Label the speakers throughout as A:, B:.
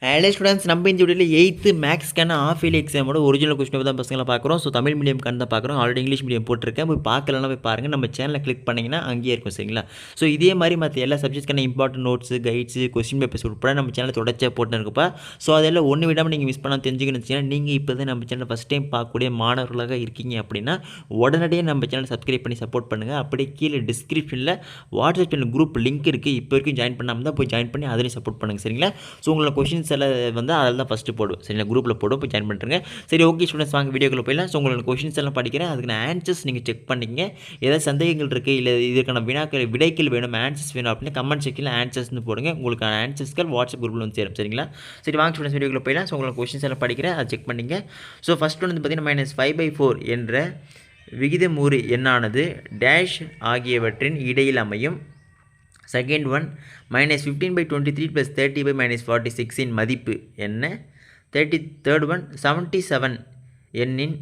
A: Hello students, நம்ம இந்த வீடியோவில் 8th மேக்ஸ்க்கான ஆஃப் இயர்லி எக்ஸாமோட ஒரிஜினல் கொஸ்டின் தான் பசங்களை பார்க்குறோம். ஸோ தமிழ் மீடியம்க்கான தான் பார்க்குறோம். ஆல்ரெடி இங்கிலீஷ் மீடியம் போட்டிருக்கேன். போய் பார்க்கலன்னா போய் பாருங்கள். நம்ம சேனலை கிளிக் பண்ணிங்கன்னா அங்கேயே இருக்கும். சரிங்களா? ஸோ இதே மாதிரி மற்ற எல்லா சப்ஜெக்ட்ஸ்க்கான important notes, guides, question papers உட்பட நம்ம சேனல் தொடர்ச்சியாக போட்டு இருக்குப்பா. ஸோ அதெல்லாம் ஒன்று விடாமல் நீங்கள் மிஸ் பண்ணால் தெரிஞ்சுக்கணும்னு வச்சுன்னா, நீங்கள் இப்போ தான் நம்ம சேனல் ஃபஸ்ட் டைம் பார்க்கக்கூடிய மாணவர்களாக இருக்கீங்க அப்படின்னா உடனடியே நம்ம சேனலை சப்ஸ்கிரைப் பண்ணி சப்போர்ட் பண்ணுங்கள். அப்படியே கீழே டிஸ்கிரிப்ஷனில் வாட்ஸ்அப் சேனல் குரூப் லிங்க் இருக்குது. இப்போ வரைக்கும் ஜாயின் பண்ணாமல் தான் போய் ஜாயின் பண்ணி அதிலையும் சப்போர்ட் பண்ணுங்கள். சரிங்களா? ஸோ உங்களோட கொஸ்டின்ஸ் எல்லாம் வந்து அதில் தான் ஃபஸ்ட்டு போடுவோம். சரிங்களா? குரூப்பில் போடுவோம். போய் ஜாயின் பண்ணுறேங்க. சரி, ஓகே ஸ்டூடெண்ட்ஸ், வாங்க வீடியோக்குள்ள போயிடலாம். ஸோ உங்களோட கொஸ்டின்ஸ் எல்லாம் படிக்கிறேன். அதுக்கான ஆன்சர்ஸ் நீங்கள் செக் பண்ணிக்கங்க. ஏதாவது சந்தேகங்கள் இருக்குது, இல்லை இதுக்கான விடைகள் வேணும், ஆன்சர்ஸ் வேணும் அப்படின்னா கமெண்ட் செக்ஷனில் ஆன்சர்ஸ்னு போடுங்க. உங்களுக்கான ஆன்சர்ஸ்கள் வாட்ஸ்அப் குரூப்பில் வந்து சேரும். சரிங்களா? சரி, வாங்க ஸ்டூடெண்ட்ஸ் வீடியோக்குள்ள போயிடலாம். ஸோ உங்களோட கொஸ்டின்ஸ் எல்லாம் படிக்கிறேன், அதை செக் பண்ணிங்க. ஸோ ஃபஸ்ட் வந்து பார்த்தீங்கன்னா -5/4 என்ற விகிதமுறு எண்ணானது டேஷ் ஆகியவற்றின் இடையில் அமையும். செகண்ட் ஒன் -15/23 + 30/-46 இன் மதிப்பு என்ன? தேர்ட் ஒன் 77 எண்ணின்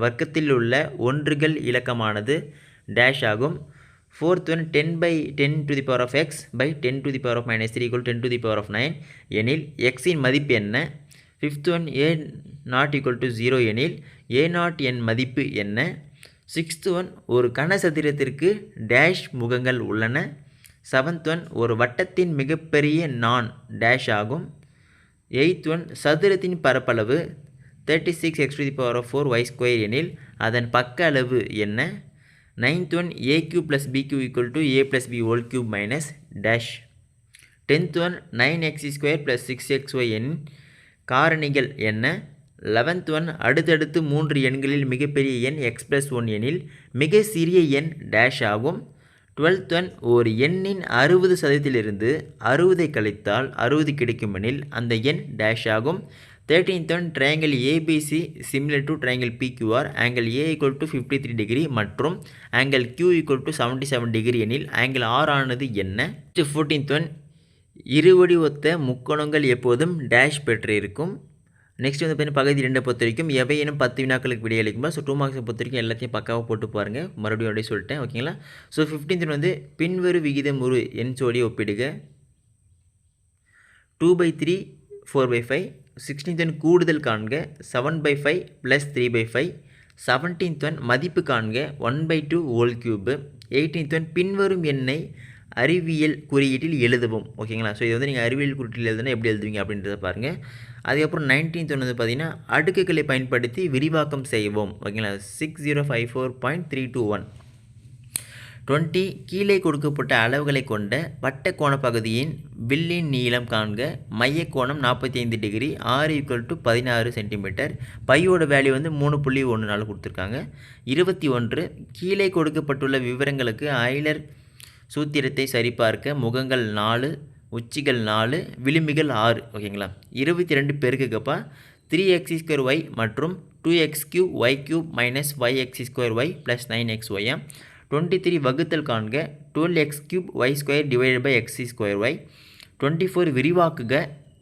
A: வர்க்கத்தில் உள்ள ஒன்றுகள் இலக்கமானது டேஷ் ஆகும். ஃபோர்த் ஒன் 10/10⁻x/10⁻−3 = 10⁻9 எனில் எக்ஸின் மதிப்பு என்ன? ஃபிஃப்த் ஒன் a0 = 0 எனில் a0 என் மதிப்பு என்ன? சிக்ஸ்த் ஒன் ஒரு கனசதுரத்திற்கு டேஷ் முகங்கள் உள்ளன. செவன்த் ஒன் ஒரு வட்டத்தின் மிகப்பெரிய நான் டேஷ் ஆகும். எயித் ஒன் சதுரத்தின் பரப்பளவு 36x⁴y² எனில் அதன் பக்க அளவு என்ன? Ninth one a³ + bq = a + b³ - dash. Tenth one 9x² + 6xy எனின் காரணிகள் என்ன? 11th ஒன் அடுத்தடுத்து 3 எண்களில் மிகப்பெரிய எண் x+1 எனில் மிக சிறிய எண் டேஷ் ஆகும். 12th ஒன் ஒரு எண்ணின் 60% 60 கழித்தால் 60 கிடைக்குமெனில் அந்த எண் டேஷ் ஆகும். 13th one triangle ABC similar to triangle PQR angle A = 53 degree மற்றும் ஆங்கிள் Q = 77 டிகிரி எனில் ஆங்கிள் R ஆனது என்ன? 14th ஒன் இருவடி ஒத்த முக்கோணங்கள் எப்போதும் டேஷ் பெற்று இருக்கும். நெக்ஸ்ட் வந்து பார்த்தீங்கன்னா பகுதி 2 பொறுத்த வரைக்கும் எவையேனும் 10 வினாக்களுக்கு விடையளிக்குமா. ஸோ 2 மார்க்ஸை பொறுத்த வரைக்கும் எல்லாத்தையும் பக்காவாக போட்டு பாருங்கள். மறுபடியும் அப்படியே சொல்லிட்டேன், ஓகேங்களா? ஸோ 15th வந்து பின்வரு விகிதமுறு எண் ஜோடியை ஒப்பிடுக. 2/3 4/5. 16th ஒன் கூடுதல் காண்க. 7/5 + 3/5. 17th ஒன் மதிப்பு காண்க. 1/2 3. 18th ஒன் பின்வரும் எண்ணை அறிவியல் குறியீட்டில் எழுதவும். ஓகேங்களா? ஸோ இது வந்து நீங்கள் அறிவியல் குறியீட்டில் எழுதுனா எப்படி எழுதுவீங்க அப்படின்றத பாருங்கள். அதுக்கப்புறம் 19th ஒன்று வந்து பார்த்தீங்கன்னா அடுக்குகளை பயன்படுத்தி விரிவாக்கம் செய்வோம். ஓகேங்களா? 6054.321. 20 கீழே கொடுக்கப்பட்ட அளவுகளை கொண்ட வட்ட கோண பகுதியின் வில்லின் நீளம் காண்க. மைய கோணம் 45 டிகிரி, R = 16 சென்டிமீட்டர். பையோட வேல்யூ வந்து 3.14 கொடுத்துருக்காங்க. 21 கீழே கொடுக்கப்பட்டுள்ள விவரங்களுக்கு ஆய்லர் சூத்திரத்தை சரிபார்க்க முகங்கள் 4, உச்சிகள் 4, விளிம்புகள் 6. ஓகேங்களா? 22 பெருக்குக்கப்பா 3x² மற்றும் 2x³ y³ - yx² + 9xy. 23 வகுத்தல் காண்க. 12x³ y² / x²y. 24 விரிவாக்குக.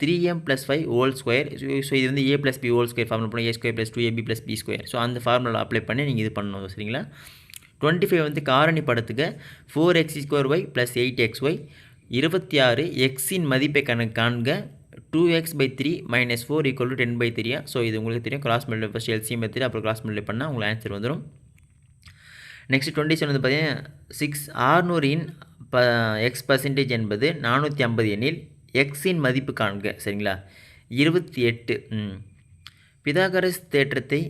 A: 3m + 5 so இது வந்து a + b² ஃபார்முலா பண்ணி a² + 2ab + b². ஸோ அந்த ஃபார்முலா அப்ளை பண்ணி நீங்கள் இது பண்ணணும். சரிங்களா? 25 வந்து காரணி படுத்துக. 4x² + 8xy. 26 எக்ஸின் மதிப்பை காண்க. 2x/3 - 4 = 10/3. ஸோ இது உங்களுக்கு தெரியும். கிராஸ் மல்டிப்ளை ஃபஸ்ட் எல்சிஎம் எடுத்துட்டு அப்புறம் கிராஸ் மல்டிப்ளை பண்ணால் உங்களுக்கு ஆன்சர் வந்துடும். நெக்ஸ்ட் 27 வந்து பார்த்தீங்கன்னா 600 x% என்பது 450 எனில் எக்ஸின் மதிப்பு காண்க. சரிங்களா? 28 பிதாகரஸ் தேற்றத்தை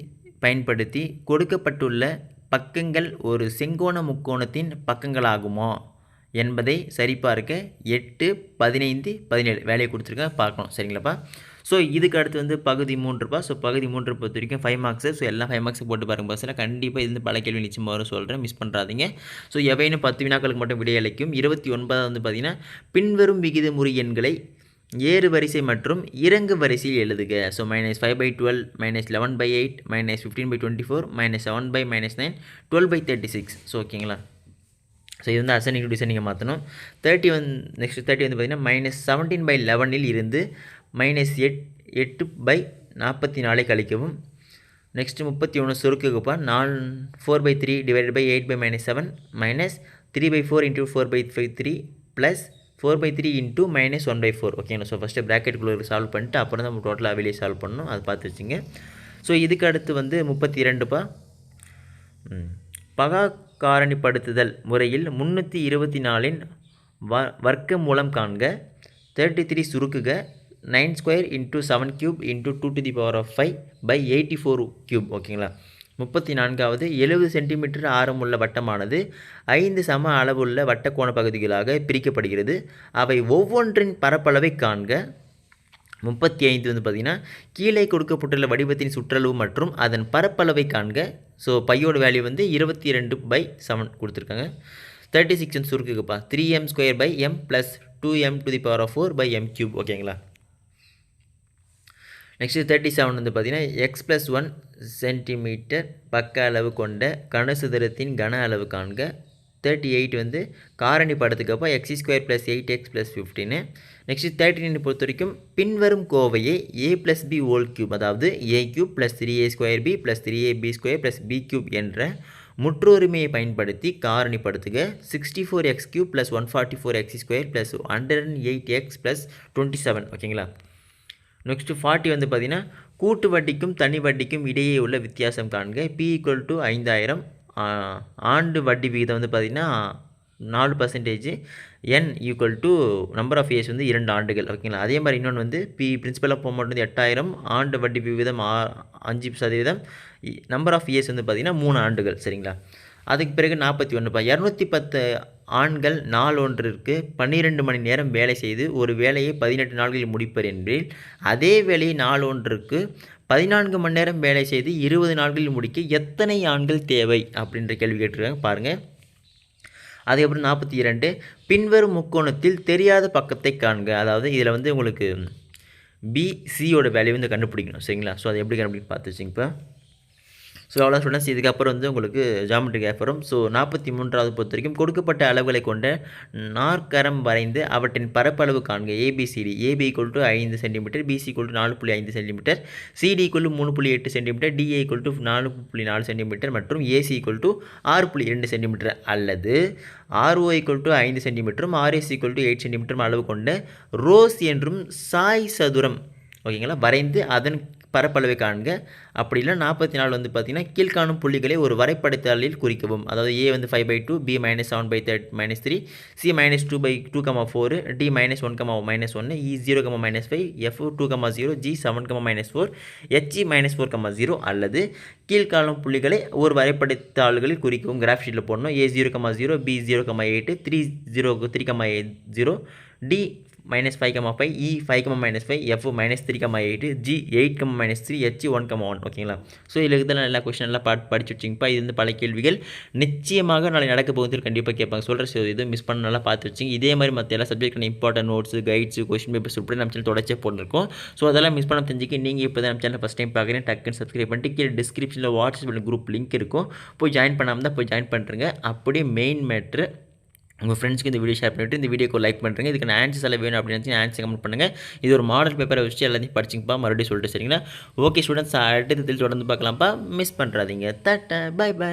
A: பயன்படுத்தி கொடுக்கப்பட்டுள்ள பக்கங்கள் ஒரு செங்கோண முக்கோணத்தின் பக்கங்களாகுமா என்பதை சரிபார்க்க 8, 15, 17 வேலையை கொடுத்துருக்கேன், பார்க்கணும். சரிங்களாப்பா? ஸோ இதுக்கு அடுத்து வந்து பகுதி 3பா. ஸோ பகுதி 3 பொறுத்த வரைக்கும் 5 மார்க்ஸு. ஸோ எல்லாம் 5 மார்க்ஸ் போட்டு பாருங்கள் பஸ்ஸில். கண்டிப்பாக இது பல கேள்வி நிச்சயமாக வரும் சொல்கிறேன், மிஸ் பண்ணுறாதீங்க. ஸோ எவையினும் 10 வினாக்களுக்கு மட்டும் விடையளிக்கும். 29 வந்து பார்த்தீங்கன்னா பின்வரும் விகிதமுறு எண்களை ஏறு வரிசை மற்றும் இறங்கு வரிசையில் எழுதுக. ஸோ -5/12 -11/8 -15/24 -7/-9 12/36. ஸோ ஓகேங்களா? ஸோ இது வந்து அசனிங் டு டிசைனிங்கை மாற்றணும். 30 நெக்ஸ்ட் 30 வந்து பார்த்தீங்கன்னா -17/11 இருந்து -8/44 கழிக்கவும். நெக்ஸ்ட்டு 31 சுருக்குப்பா. 4/3 / 8/-7 -3/4 × 4/3 + 4/3 இன்ட்டு -1/4 ஓகேங்களா. ஸோ ஃபஸ்ட்டு ப்ராக்கெட்டுக்குள்ளே சால்வ் பண்ணிட்டு அப்புறம் தான் நம்ம டோட்டலாக வெளியே சால்வ் பண்ணணும், அது பார்த்து வச்சுங்க. ஸோ இதுக்கு அடுத்து வந்து 32பா. பகா காரணிப்படுத்துதல் முறையில் 324இன் வர்க்க மூலம் காண்க. 33 சுருக்குக. 9² × 7³ × 2⁵/84³ ஓகேங்களா. 34வது 70 சென்டிமீட்டர் ஆரமுள்ள வட்டமானது 5 சம அளவுள்ள வட்டக்கோண பகுதிகளாக பிரிக்கப்படுகிறது. அவை ஒவ்வொன்றின் பரப்பளவை காண்க. 35 வந்து பார்த்திங்கன்னா கீழே கொடுக்கப்பட்டுள்ள வடிவத்தின் சுற்றளவு மற்றும் அதன் பரப்பளவை காண்க. ஸோ பையோட வேல்யூ வந்து 22/7 கொடுத்துருக்காங்க. 36 வந்து சுருக்குங்கப்பா. 3m² + 2m⁴/m³ ஓகேங்களா. நெக்ஸ்ட்டு 37 வந்து பார்த்திங்கன்னா x+1 சென்டிமீட்டர் பக்க அளவு கொண்ட கனசதுரத்தின் கன அளவு காண்க. 38 வந்து காரணி படத்துக்கப்போ x² + 8x + 15. நெக்ஸ்ட்டு 39 பொறுத்த வரைக்கும் பின்வரும் கோவையை a+b³ அதாவது a³ + 3a²b + 3ab² + b³ என்ற முற்றொருமையை பயன்படுத்தி காரணிப்படுத்துக. 64x³ + 144x² + 108x + 27 ஓகேங்களா. நெக்ஸ்ட்டு 40 வந்து பார்த்திங்கன்னா கூட்டு வட்டிக்கும் தனி வட்டிக்கும் இடையே உள்ள வித்தியாசம் காண்க. p = 5000. ஆண்டு வட்டி விகிதம் வந்து பார்த்திங்கன்னா 4%. n = நம்பர் ஆஃப் இயர்ஸ் வந்து 2 ஆண்டுகள் ஓகேங்களா. அதே மாதிரி இன்னொன்று வந்து பிரின்சிபல் ஆஃப் அமௌண்ட் வந்து 8000. ஆண்டு வட்டி விகிதம் 5%. நம்பர் ஆஃப் இயர்ஸ் வந்து பார்த்திங்கன்னா 3 ஆண்டுகள் சரிங்களா. அதுக்கு பிறகு 41பா. 210 ஆண்கள் நாள் ஒன்றிற்கு 12 மணி நேரம் வேலை செய்து ஒரு வேலையை 18 நாட்களில் முடிப்பர் என்றில் அதே வேலையை நாள் ஒன்றுக்கு 14 மணி நேரம் வேலை செய்து 20 நாட்களில் முடிக்க எத்தனை ஆண்கள் தேவை அப்படின்ற கேள்வி கேட்டிருக்காங்க பாருங்கள். அதுக்கப்புறம் 42 பின்வரும் முக்கோணத்தில் தெரியாத பக்கத்தை காண்க. அதாவது இதில் வந்து உங்களுக்கு பிசியோட வேல்யூ வந்து கண்டுபிடிக்கணும் சரிங்களா. ஸோ அது எப்படி கண்டுபிடிக்க பார்த்து வச்சுங்க. இப்போ ஸோ அவ்வளோ ஸ்டூடெண்ட்ஸ், இதுக்கப்புறம் வந்து உங்களுக்கு ஜாமெட்ரி கேப் வரும். ஸோ 43வது பொறுத்த வரைக்கும் கொடுக்கப்பட்ட அளவுகளை கொண்ட நாற்கரம் வரைந்து அவற்றின் பரப்பளவு காண்க. ABCD. AB = 5 centimetre, BC = 4.5 centimetre, CD = 3.8 centimetre, DA = 4.4 centimetre மற்றும் ஏசி = 6.2 சென்டிமீட்டர் அல்லது RO = 5 சென்டிமீட்டரும் RS = 8 சென்டிமீட்டரும் அளவு கொண்ட ரோஸ் என்றும் சாய் சதுரம் ஓகேங்களா வரைந்து அதன் பரப்பளவை காண்க. அப்படி இல்லை 44 வந்து பார்த்திங்கன்னா கீழ்காணும் புள்ளிகளை ஒரு வரைபடத்தாளில் குறிக்கவும். அதாவது A வந்து 5/2, B -7/3, C -2/2,4, D -1,-1, E 0,-5, F 2,0, G 7,-4, H 4,0 அல்லது கீழ்காணும் புள்ளிகளை ஒரு வரைபடத்தாள்களில் குறிக்கவும். கிராஃப் ஷீட்டில் போடணும். A 0,0, B 0,8, 3 0,3,0, D -5,5, E 5,-5, F -3,8, G 8,-3, H 1,1 ஓகேங்களா. ஸோ இதில் இருக்கிற எல்லா கொஸ்டின் எல்லாம் படிச்சு வச்சிங்கப்பா. இது வந்து பல கேள்விகள் நிச்சயமாக நாளை நடக்க போகுது, கண்டிப்பாக கேட்பாங்க. சொல்கிற இது மிஸ் பண்ண நல்லா பார்த்து வச்சிங்க. இதே மாதிரி மற்ற எல்லா சப்ஜெக்டான important notes, guides, question papers உட்பட நம்ம சேனல் தொடர்ச்சியாக போட்டுருக்கோம். ஸோ அதெல்லாம் மிஸ் பண்ண தெரிஞ்சுக்க நீங்கள் இப்போ தான் நம்ம சேனல் ஃபஸ்ட் டைம் பார்க்குறேன், டக்குன்னு சப்ஸ்கிரைப் பண்ணிட்டு கீழே டிஸ்கிரிப்ஷனில் வாட்ஸ்அப் குரூப் லிங்க் இருக்கும், போய் ஜாயின் பண்ணாமல் தான் போய் ஜாயின் பண்ணுறேங்க. அப்படியே மெயின் மேட்ரு உங்கள் ஃப்ரெண்ட்ஸ்க்கு இந்த வீடியோ ஷேர் பண்ணிவிட்டு இந்த வீடியோக்கு லைக் பண்ணுறேங்க. இதுக்கு ஆன்சர்ஸ் எல்லாம் வேணும் அப்படின்னு ஆன்சர் கமெண்ட் பண்ணுங்கள். இது ஒரு மாடல் பேப்பரை வச்சு எல்லாத்தையும் படிச்சிங்கப்பா, மறுபடியும் சொல்லிட்டு சரிங்களா. ஓகே ஸ்டூடெண்ட்ஸ், அடுத்ததில் தொடர்ந்து பார்க்கலாம்ப்பா, மிஸ் பண்ணுறாதீங்க. Tata, bye by.